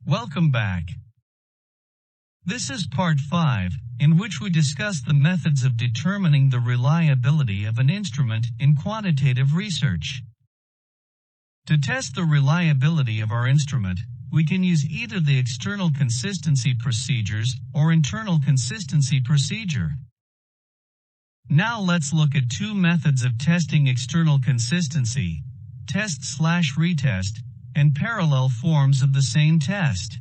Welcome back. This is part 5, in which we discuss the methods of determining the reliability of an instrument in quantitative research. To test the reliability of our instrument, we can use either the external consistency procedures or internal consistency procedure. Now let's look at two methods of testing external consistency: test/retest, and parallel forms of the same test.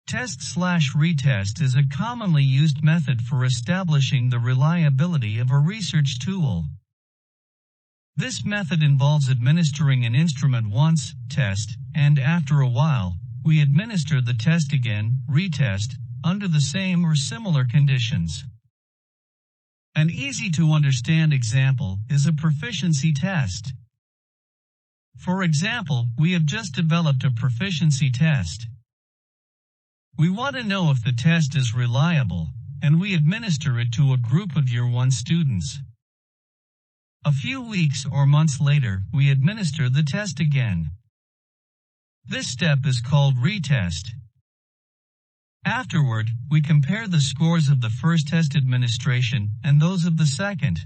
Test/retest is a commonly used method for establishing the reliability of a research tool. This method involves administering an instrument once, test, and after a while, we administer the test again, retest, under the same or similar conditions. An easy-to-understand example is a proficiency test. For example, we have just developed a proficiency test. We want to know if the test is reliable, and we administer it to a group of Year 1 students. A few weeks or months later, we administer the test again. This step is called retest. Afterward, we compare the scores of the first test administration and those of the second.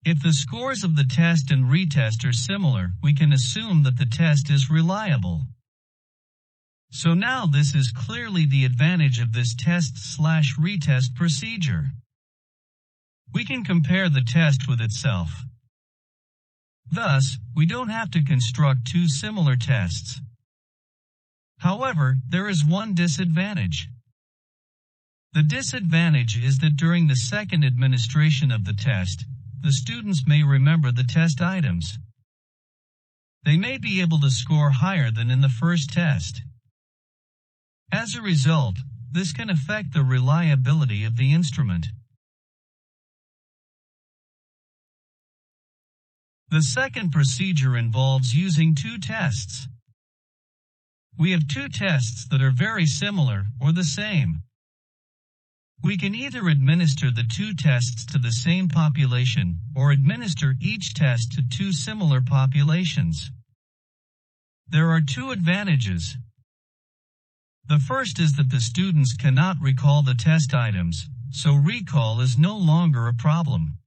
If the scores of the test and retest are similar, we can assume that the test is reliable. So now this is clearly the advantage of this test/retest procedure. We can compare the test with itself. Thus, we don't have to construct two similar tests. However, there is one disadvantage. The disadvantage is that during the second administration of the test, the students may remember the test items. They may be able to score higher than in the first test. As a result, this can affect the reliability of the instrument. The second procedure involves using two tests. We have two tests that are very similar or the same. We can either administer the two tests to the same population or administer each test to two similar populations. There are two advantages. The first is that the students cannot recall the test items, so recall is no longer a problem.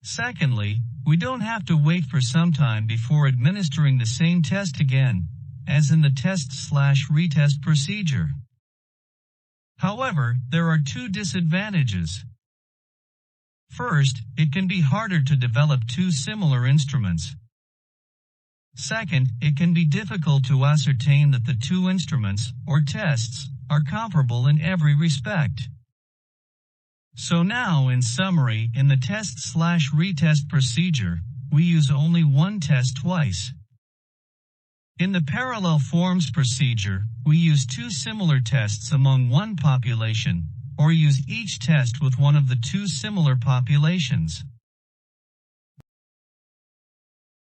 Secondly, we don't have to wait for some time before administering the same test again, as in the test/retest procedure. However, there are two disadvantages. First, it can be harder to develop two similar instruments. Second, it can be difficult to ascertain that the two instruments, or tests, are comparable in every respect. So now, in summary, in the test/retest procedure, we use only one test twice. In the parallel forms procedure, we use two similar tests among one population, or use each test with one of the two similar populations.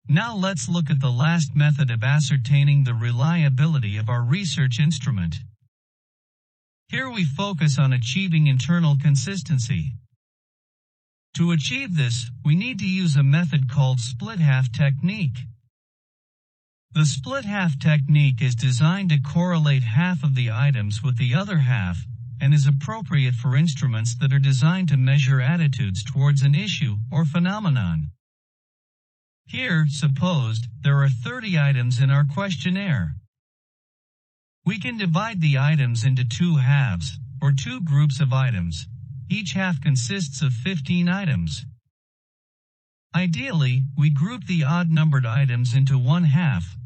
Now let's look at the last method of ascertaining the reliability of our research instrument. Here we focus on achieving internal consistency. To achieve this, we need to use a method called split-half technique. The split-half technique is designed to correlate half of the items with the other half, and is appropriate for instruments that are designed to measure attitudes towards an issue or phenomenon. Here, supposed, there are 30 items in our questionnaire. We can divide the items into two halves, or two groups of items. Each half consists of 15 items. Ideally, we group the odd-numbered items into one half,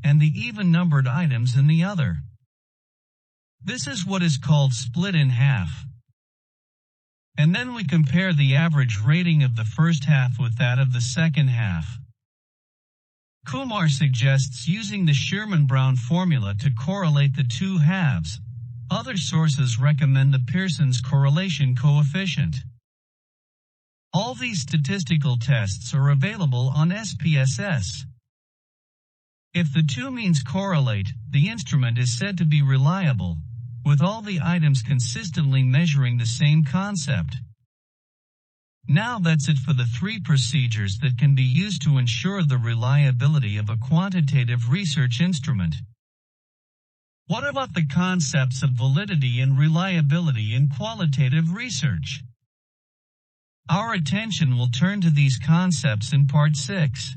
and the even-numbered items in the other. This is what is called split in half. And then we compare the average rating of the first half with that of the second half. Kumar suggests using the Sherman-Brown formula to correlate the two halves. Other sources recommend the Pearson's correlation coefficient. All these statistical tests are available on SPSS. If the two means correlate, the instrument is said to be reliable, with all the items consistently measuring the same concept. Now that's it for the 3 procedures that can be used to ensure the reliability of a quantitative research instrument. What about the concepts of validity and reliability in qualitative research? Our attention will turn to these concepts in Part 6.